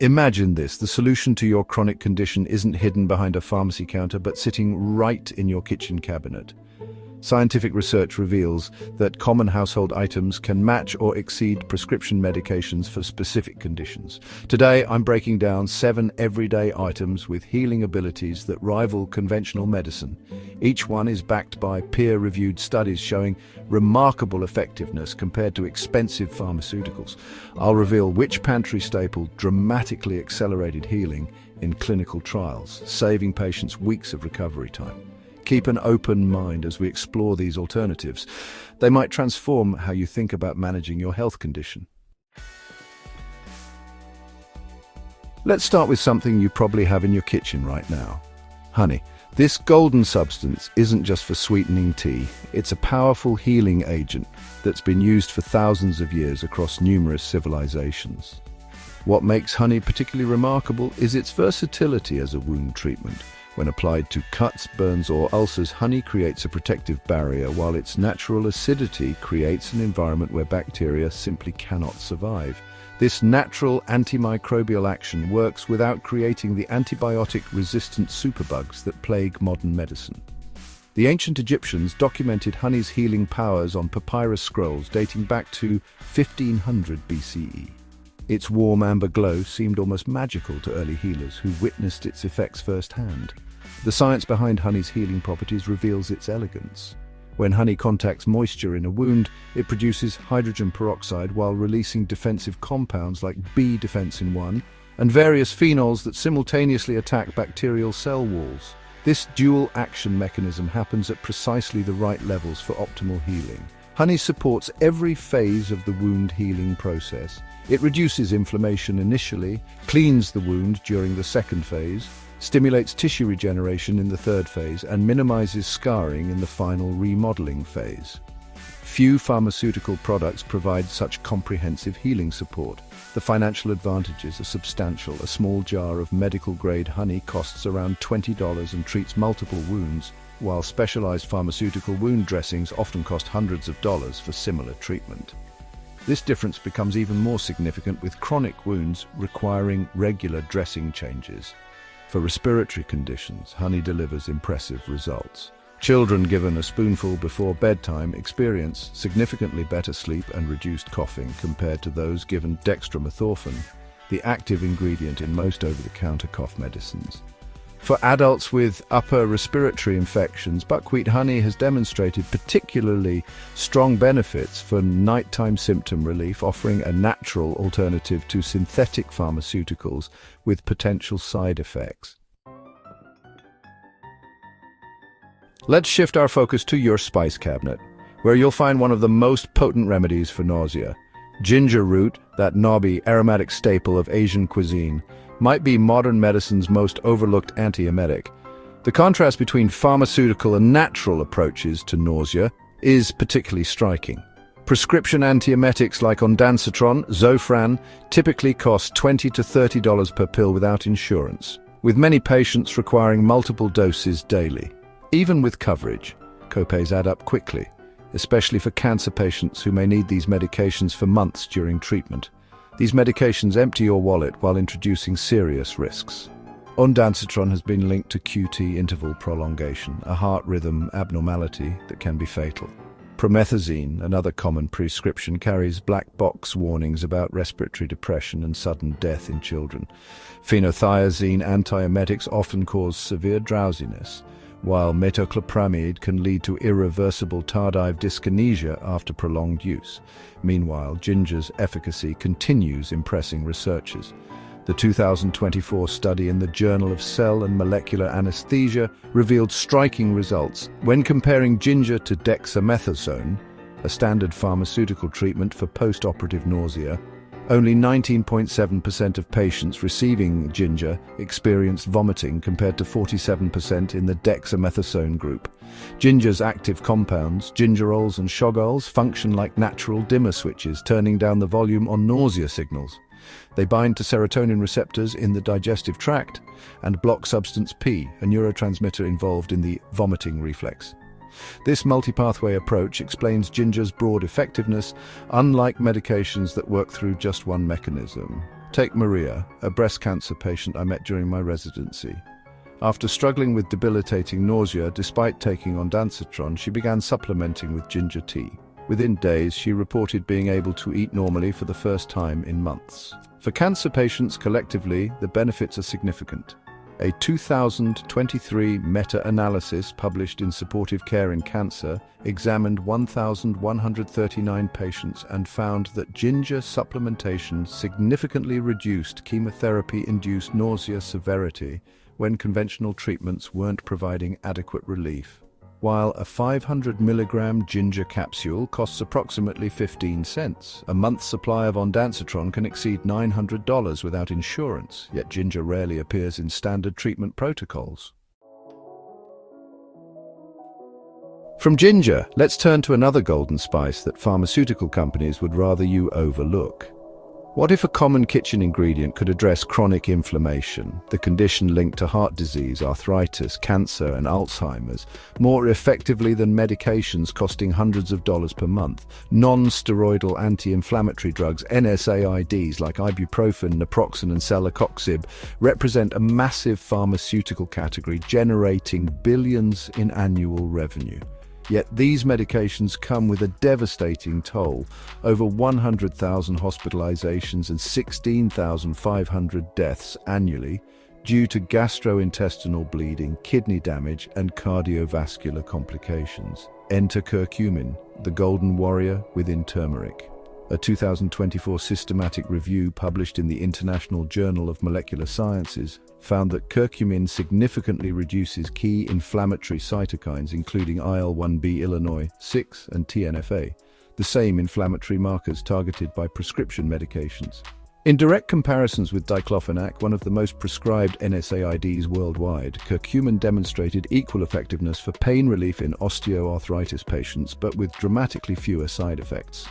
Imagine this, the solution to your chronic condition isn't hidden behind a pharmacy counter, but sitting right in your kitchen cabinet. Scientific research reveals that common household items can match or exceed prescription medications for specific conditions. Today, I'm breaking down 7 everyday items with healing abilities that rival conventional medicine. Each one is backed by peer-reviewed studies showing remarkable effectiveness compared to expensive pharmaceuticals. I'll reveal which pantry staple dramatically accelerated healing in clinical trials, saving patients weeks of recovery time. Keep an open mind as we explore these alternatives. They might transform how you think about managing your health condition. Let's start with something you probably have in your kitchen right now. Honey. This golden substance isn't just for sweetening tea. It's a powerful healing agent that's been used for thousands of years across numerous civilizations. What makes honey particularly remarkable is its versatility as a wound treatment. When applied to cuts, burns, or ulcers, honey creates a protective barrier, while its natural acidity creates an environment where bacteria simply cannot survive. This natural antimicrobial action works without creating the antibiotic-resistant superbugs that plague modern medicine. The ancient Egyptians documented honey's healing powers on papyrus scrolls dating back to 1500 BCE. Its warm amber glow seemed almost magical to early healers who witnessed its effects firsthand. The science behind honey's healing properties reveals its elegance. When honey contacts moisture in a wound, it produces hydrogen peroxide while releasing defensive compounds like B defensin 1 and various phenols that simultaneously attack bacterial cell walls. This dual action mechanism happens at precisely the right levels for optimal healing. Honey supports every phase of the wound healing process. It reduces inflammation initially, cleans the wound during the second phase, stimulates tissue regeneration in the third phase, and minimizes scarring in the final remodeling phase. Few pharmaceutical products provide such comprehensive healing support. The financial advantages are substantial. A small jar of medical-grade honey costs around $20 and treats multiple wounds, while specialized pharmaceutical wound dressings often cost hundreds of dollars for similar treatment. This difference becomes even more significant with chronic wounds requiring regular dressing changes. For respiratory conditions, honey delivers impressive results. Children given a spoonful before bedtime experience significantly better sleep and reduced coughing compared to those given dextromethorphan, the active ingredient in most over-the-counter cough medicines. For adults with upper respiratory infections, buckwheat honey has demonstrated particularly strong benefits for nighttime symptom relief, offering a natural alternative to synthetic pharmaceuticals with potential side effects. Let's shift our focus to your spice cabinet, where you'll find one of the most potent remedies for nausea. Ginger root, that knobby, aromatic staple of Asian cuisine, might be modern medicine's most overlooked antiemetic. The contrast between pharmaceutical and natural approaches to nausea is particularly striking. Prescription antiemetics like ondansetron, Zofran, typically cost $20 to $30 per pill without insurance, with many patients requiring multiple doses daily. Even with coverage, copays add up quickly, especially for cancer patients who may need these medications for months during treatment. These medications empty your wallet while introducing serious risks. Ondansetron has been linked to QT interval prolongation, a heart rhythm abnormality that can be fatal. Promethazine, another common prescription, carries black box warnings about respiratory depression and sudden death in children. Phenothiazine antiemetics often cause severe drowsiness, while metoclopramide can lead to irreversible tardive dyskinesia after prolonged use. Meanwhile, ginger's efficacy continues impressing researchers. The 2024 study in the Journal of Cell and Molecular Anesthesia revealed striking results when comparing ginger to dexamethasone, a standard pharmaceutical treatment for post-operative nausea. Only 19.7% of patients receiving ginger experienced vomiting compared to 47% in the dexamethasone group. Ginger's active compounds, gingerols and shogols, function like natural dimmer switches, turning down the volume on nausea signals. They bind to serotonin receptors in the digestive tract and block substance P, a neurotransmitter involved in the vomiting reflex. This multi-pathway approach explains ginger's broad effectiveness, unlike medications that work through just one mechanism. Take Maria, a breast cancer patient I met during my residency. After struggling with debilitating nausea despite taking ondansetron, she began supplementing with ginger tea. Within days, she reported being able to eat normally for the first time in months. For cancer patients collectively, the benefits are significant. A 2023 meta-analysis published in Supportive Care in Cancer examined 1,139 patients and found that ginger supplementation significantly reduced chemotherapy-induced nausea severity when conventional treatments weren't providing adequate relief. While a 500 milligram ginger capsule costs approximately 15 cents, a month's supply of ondansetron can exceed $900 without insurance, yet ginger rarely appears in standard treatment protocols. From ginger, let's turn to another golden spice that pharmaceutical companies would rather you overlook. What if a common kitchen ingredient could address chronic inflammation, the condition linked to heart disease, arthritis, cancer, and Alzheimer's, more effectively than medications costing hundreds of dollars per month? Non-steroidal anti-inflammatory drugs, NSAIDs like ibuprofen, naproxen, and celecoxib, represent a massive pharmaceutical category generating billions in annual revenue. Yet these medications come with a devastating toll: over 100,000 hospitalizations and 16,500 deaths annually due to gastrointestinal bleeding, kidney damage, and cardiovascular complications. Enter curcumin, the golden warrior within turmeric. A 2024 systematic review published in the International Journal of Molecular Sciences found that curcumin significantly reduces key inflammatory cytokines including IL-1B, Illinois 6, and TNFA, the same inflammatory markers targeted by prescription medications. In direct comparisons with diclofenac, one of the most prescribed NSAIDs worldwide, curcumin demonstrated equal effectiveness for pain relief in osteoarthritis patients, but with dramatically fewer side effects.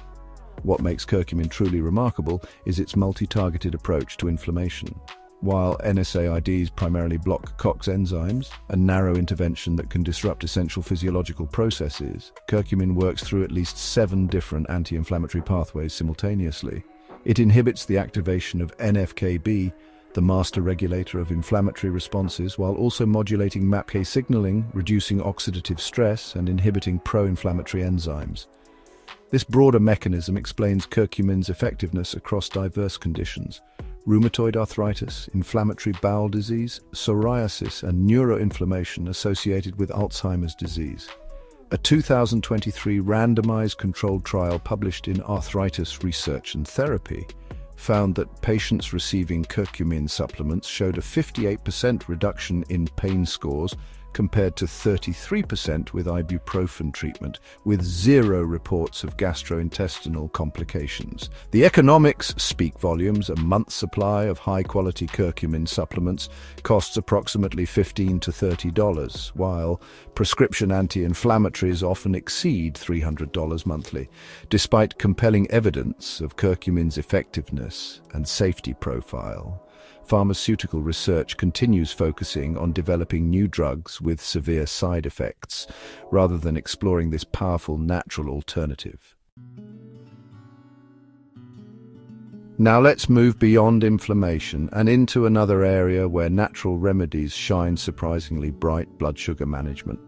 What makes curcumin truly remarkable is its multi-targeted approach to inflammation. While NSAIDs primarily block COX enzymes, a narrow intervention that can disrupt essential physiological processes, curcumin works through at least 7 different anti-inflammatory pathways simultaneously. It inhibits the activation of NF-κB, the master regulator of inflammatory responses, while also modulating MAPK signaling, reducing oxidative stress, and inhibiting pro-inflammatory enzymes. This broader mechanism explains curcumin's effectiveness across diverse conditions: rheumatoid arthritis, inflammatory bowel disease, psoriasis, and neuroinflammation associated with Alzheimer's disease. A 2023 randomized controlled trial published in Arthritis Research and Therapy found that patients receiving curcumin supplements showed a 58% reduction in pain scores compared to 33% with ibuprofen treatment, with 0 reports of gastrointestinal complications. The economics speak volumes. A month's supply of high-quality curcumin supplements costs approximately $15 to $30, while prescription anti-inflammatories often exceed $300 monthly. Despite compelling evidence of curcumin's effectiveness and safety profile, pharmaceutical research continues focusing on developing new drugs with severe side effects, rather than exploring this powerful natural alternative. Now let's move beyond inflammation and into another area where natural remedies shine surprisingly bright: blood sugar management.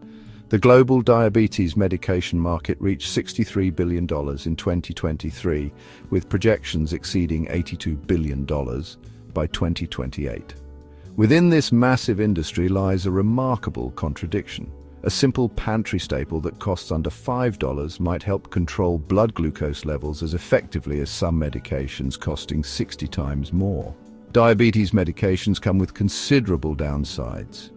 The global diabetes medication market reached $63 billion in 2023, with projections exceeding $82 billion by 2028. Within this massive industry lies a remarkable contradiction. A simple pantry staple that costs under $5 might help control blood glucose levels as effectively as some medications costing 60 times more. Diabetes medications come with considerable downsides.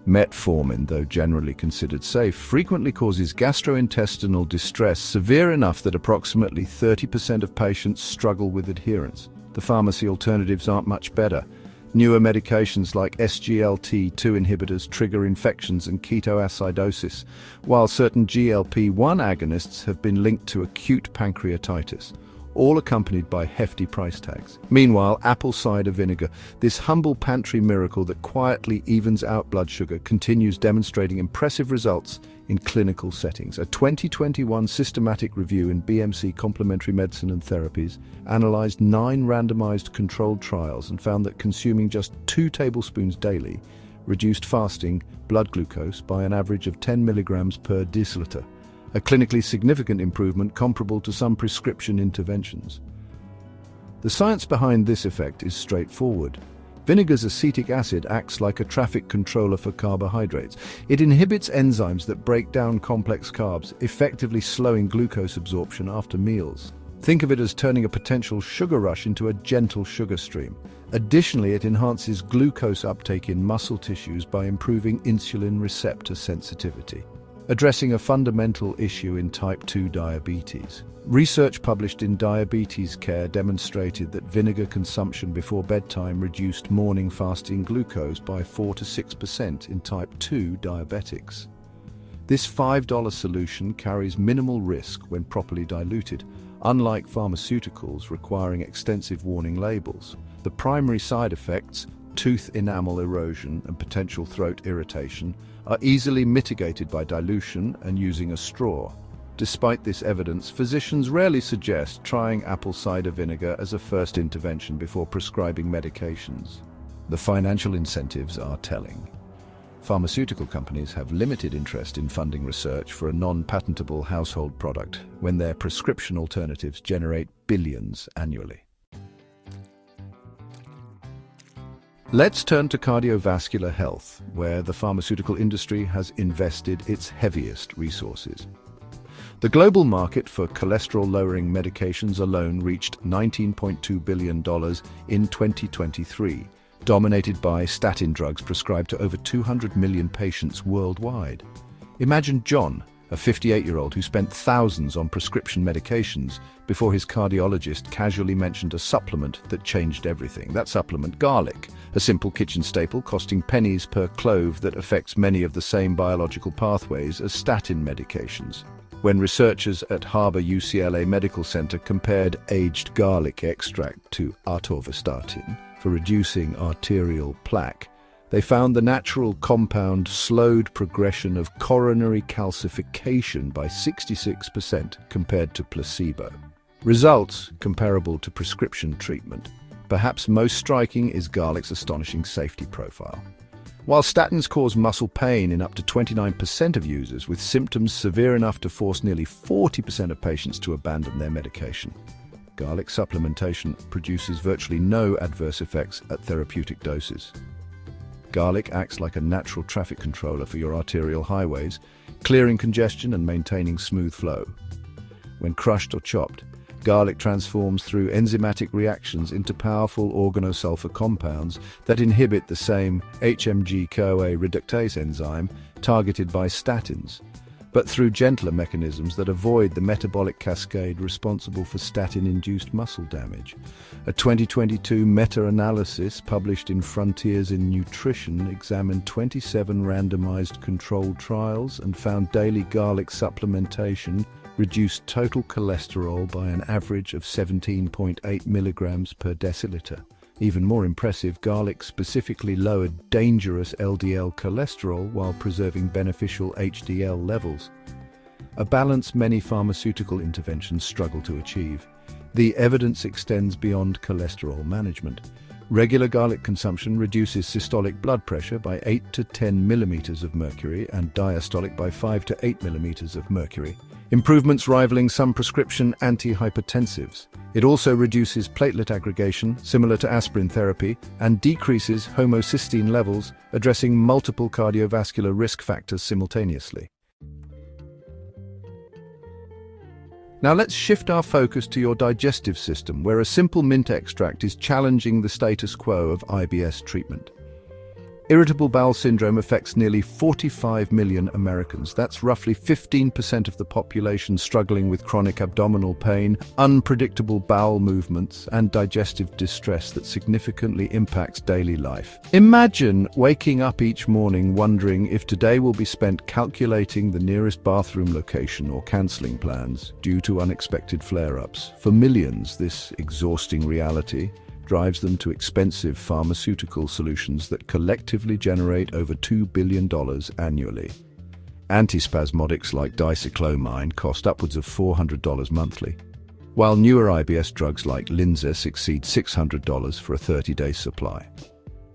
Metformin, though generally considered safe, frequently causes gastrointestinal distress severe enough that approximately 30% of patients struggle with adherence. The pharmacy alternatives aren't much better. Newer medications like SGLT2 inhibitors trigger infections and ketoacidosis, while certain GLP-1 agonists have been linked to acute pancreatitis, all accompanied by hefty price tags. Meanwhile, apple cider vinegar, this humble pantry miracle that quietly evens out blood sugar, continues demonstrating impressive results in clinical settings. A 2021 systematic review in BMC Complementary Medicine and Therapies analyzed 9 randomized controlled trials and found that consuming just 2 tablespoons daily reduced fasting blood glucose by an average of 10 milligrams per deciliter, a clinically significant improvement comparable to some prescription interventions. The science behind this effect is straightforward. Vinegar's acetic acid acts like a traffic controller for carbohydrates. It inhibits enzymes that break down complex carbs, effectively slowing glucose absorption after meals. Think of it as turning a potential sugar rush into a gentle sugar stream. Additionally, it enhances glucose uptake in muscle tissues by improving insulin receptor sensitivity, addressing a fundamental issue in type 2 diabetes. Research published in Diabetes Care demonstrated that vinegar consumption before bedtime reduced morning fasting glucose by 4 to 6% in type 2 diabetics. This $5 solution carries minimal risk when properly diluted, unlike pharmaceuticals requiring extensive warning labels. The primary side effects, tooth enamel erosion and potential throat irritation, are easily mitigated by dilution and using a straw. Despite this evidence, physicians rarely suggest trying apple cider vinegar as a first intervention before prescribing medications. The financial incentives are telling. Pharmaceutical companies have limited interest in funding research for a non-patentable household product when their prescription alternatives generate billions annually. Let's turn to cardiovascular health, where the pharmaceutical industry has invested its heaviest resources. The global market for cholesterol-lowering medications alone reached $19.2 billion in 2023, dominated by statin drugs prescribed to over 200 million patients worldwide. Imagine John, a 58-year-old who spent thousands on prescription medications before his cardiologist casually mentioned a supplement that changed everything. That supplement, garlic, a simple kitchen staple costing pennies per clove that affects many of the same biological pathways as statin medications. When researchers at Harbor UCLA Medical Center compared aged garlic extract to atorvastatin for reducing arterial plaque, they found the natural compound slowed progression of coronary calcification by 66% compared to placebo. Results comparable to prescription treatment. Perhaps most striking is garlic's astonishing safety profile. While statins cause muscle pain in up to 29% of users, with symptoms severe enough to force nearly 40% of patients to abandon their medication, garlic supplementation produces virtually no adverse effects at therapeutic doses. Garlic acts like a natural traffic controller for your arterial highways, clearing congestion and maintaining smooth flow. When crushed or chopped, garlic transforms through enzymatic reactions into powerful organosulfur compounds that inhibit the same HMG-CoA reductase enzyme targeted by statins, but through gentler mechanisms that avoid the metabolic cascade responsible for statin-induced muscle damage. A 2022 meta-analysis published in Frontiers in Nutrition examined 27 randomized controlled trials and found daily garlic supplementation reduced total cholesterol by an average of 17.8 milligrams per deciliter. Even more impressive, garlic specifically lowered dangerous LDL cholesterol while preserving beneficial HDL levels, a balance many pharmaceutical interventions struggle to achieve. The evidence extends beyond cholesterol management. Regular garlic consumption reduces systolic blood pressure by 8 to 10 millimeters of mercury and diastolic by 5 to 8 millimeters of mercury, improvements rivaling some prescription antihypertensives. It also reduces platelet aggregation, similar to aspirin therapy, and decreases homocysteine levels, addressing multiple cardiovascular risk factors simultaneously. Now let's shift our focus to your digestive system, where a simple mint extract is challenging the status quo of IBS treatment. Irritable bowel syndrome affects nearly 45 million Americans. That's roughly 15% of the population struggling with chronic abdominal pain, unpredictable bowel movements, and digestive distress that significantly impacts daily life. Imagine waking up each morning wondering if today will be spent calculating the nearest bathroom location or cancelling plans due to unexpected flare-ups. For millions, this exhausting reality drives them to expensive pharmaceutical solutions that collectively generate over $2 billion annually. Antispasmodics like dicyclomine cost upwards of $400 monthly, while newer IBS drugs like Linzess exceed $600 for a 30-day supply.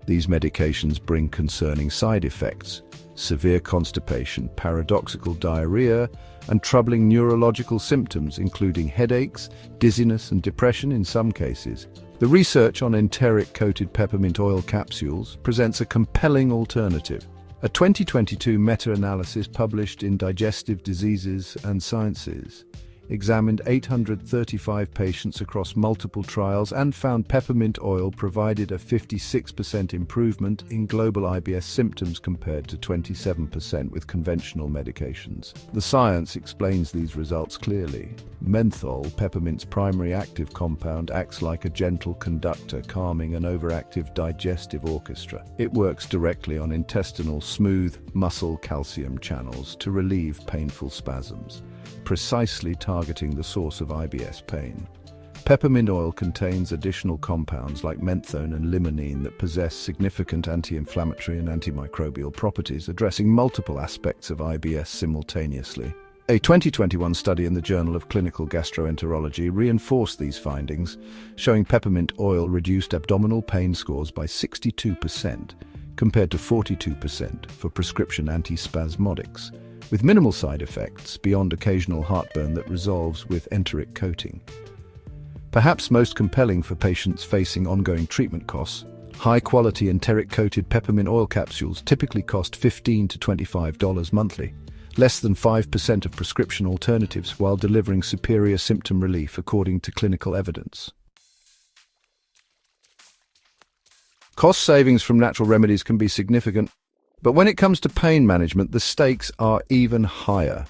These medications bring concerning side effects: severe constipation, paradoxical diarrhea, and troubling neurological symptoms, including headaches, dizziness, and depression in some cases. The research on enteric-coated peppermint oil capsules presents a compelling alternative. A 2022 meta-analysis published in Digestive Diseases and Sciences examined 835 patients across multiple trials and found peppermint oil provided a 56% improvement in global IBS symptoms compared to 27% with conventional medications. The science explains these results clearly. Menthol, peppermint's primary active compound, acts like a gentle conductor, calming an overactive digestive orchestra. It works directly on intestinal smooth muscle calcium channels to relieve painful spasms, precisely targeting the source of IBS pain. Peppermint oil contains additional compounds like menthone and limonene that possess significant anti-inflammatory and antimicrobial properties, addressing multiple aspects of IBS simultaneously. A 2021 study in the Journal of Clinical Gastroenterology reinforced these findings, showing peppermint oil reduced abdominal pain scores by 62%, compared to 42% for prescription antispasmodics, with minimal side effects beyond occasional heartburn that resolves with enteric coating. Perhaps most compelling for patients facing ongoing treatment costs, high-quality enteric-coated peppermint oil capsules typically cost $15 to $25 monthly, less than 5% of prescription alternatives, while delivering superior symptom relief according to clinical evidence. Cost savings from natural remedies can be significant, but when it comes to pain management, the stakes are even higher.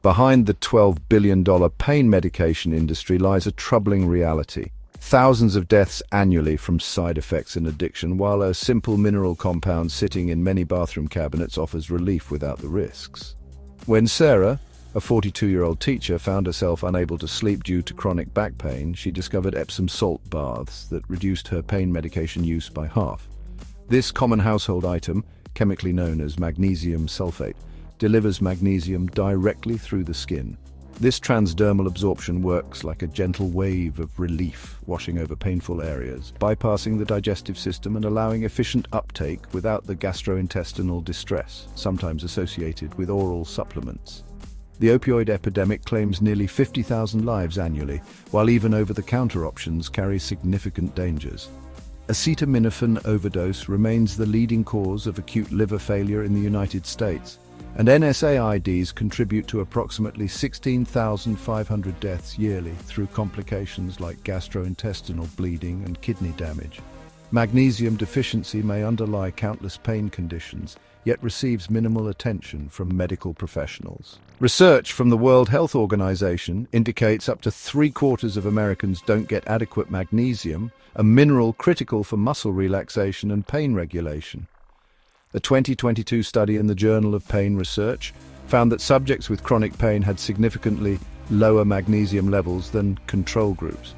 Behind the $12 billion pain medication industry lies a troubling reality. Thousands of deaths annually from side effects and addiction, while a simple mineral compound sitting in many bathroom cabinets offers relief without the risks. When Sarah, a 42-year-old teacher, found herself unable to sleep due to chronic back pain, she discovered Epsom Salt baths that reduced her pain medication use by half. This common household item, chemically known as magnesium sulfate, delivers magnesium directly through the skin. This transdermal absorption works like a gentle wave of relief, washing over painful areas, bypassing the digestive system and allowing efficient uptake without the gastrointestinal distress, sometimes associated with oral supplements. The opioid epidemic claims nearly 50,000 lives annually, while even over-the-counter options carry significant dangers. Acetaminophen overdose remains the leading cause of acute liver failure in the United States, and NSAIDs contribute to approximately 16,500 deaths yearly through complications like gastrointestinal bleeding and kidney damage. Magnesium deficiency may underlie countless pain conditions, yet receives minimal attention from medical professionals. Research from the World Health Organization indicates up to 3/4 of Americans don't get adequate magnesium, a mineral critical for muscle relaxation and pain regulation. A 2022 study in the Journal of Pain Research found that subjects with chronic pain had significantly lower magnesium levels than control groups.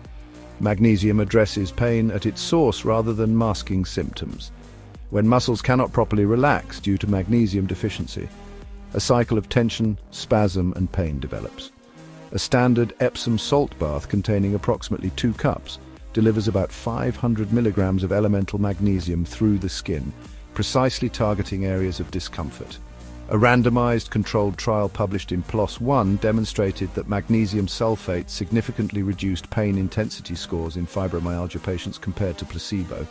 Magnesium addresses pain at its source rather than masking symptoms. When muscles cannot properly relax due to magnesium deficiency, a cycle of tension, spasm, and pain develops. A standard Epsom salt bath containing approximately 2 cups delivers about 500 milligrams of elemental magnesium through the skin, precisely targeting areas of discomfort. A randomized controlled trial published in PLOS One demonstrated that magnesium sulfate significantly reduced pain intensity scores in fibromyalgia patients compared to placebo.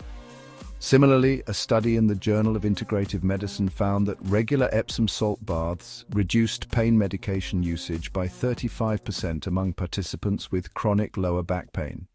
Similarly, a study in the Journal of Integrative Medicine found that regular Epsom salt baths reduced pain medication usage by 35% among participants with chronic lower back pain.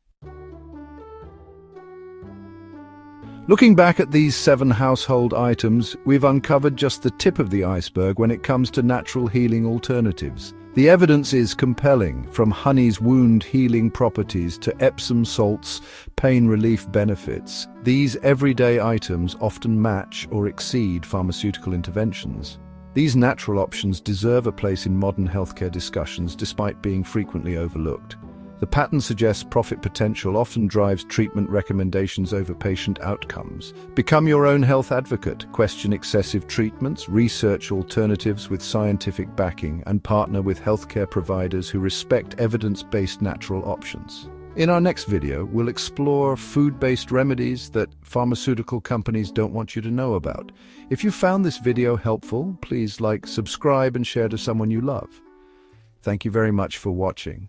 Looking back at these 7 household items, we've uncovered just the tip of the iceberg when it comes to natural healing alternatives. The evidence is compelling, from honey's wound healing properties to Epsom salt's pain relief benefits. These everyday items often match or exceed pharmaceutical interventions. These natural options deserve a place in modern healthcare discussions despite being frequently overlooked. The pattern suggests profit potential often drives treatment recommendations over patient outcomes. Become your own health advocate, question excessive treatments, research alternatives with scientific backing, and partner with healthcare providers who respect evidence-based natural options. In our next video, we'll explore food-based remedies that pharmaceutical companies don't want you to know about. If you found this video helpful, please like, subscribe, and share to someone you love. Thank you very much for watching.